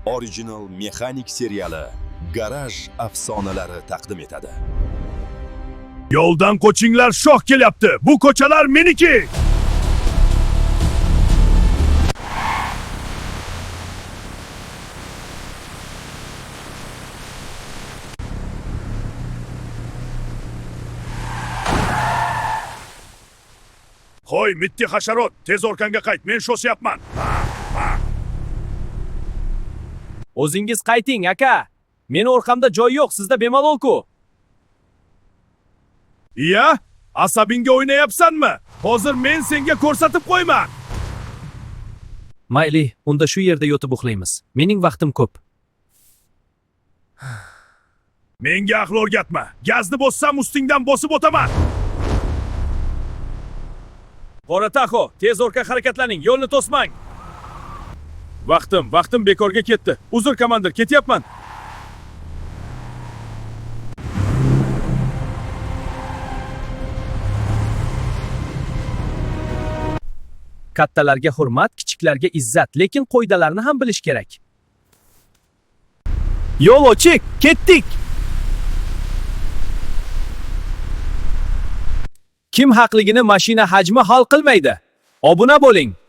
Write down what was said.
Original mexanik seriali Garaj afsonalari taqdim etadi. Yo'ldan ko'chinglar shoh kelyapti. Bu ko'chalar meniki. Qo'y, mitti hasharot, tez orqanga qayt. Men sho'shyapman. O'zingiz qayting, aka. Meni orqamda joy yo'q, sizda bemalol-ku. Iya, asabingga o'ynayapsanmi? Hozir men senga ko'rsatib qo'yman. Mayli, unda shu yerda yotib uxlaymiz. Mening vaqtim ko'p. Menga aql o'rgatma. Gazni bossam ustingdan bosib o'taman. Qora Taxo, tez orqa harakatlaning, yo'lni to'smang. Vaqtim bekorga ketdi. Uzr komandir, ketyapman. Kattalarga hurmat, kichiklarga izzat, lekin qoidalarni ham bilish kerak. Yo'l ochiq, ketdik. Kim haqligini mashina hajmi hal qilmaydi. Obuna bo'ling.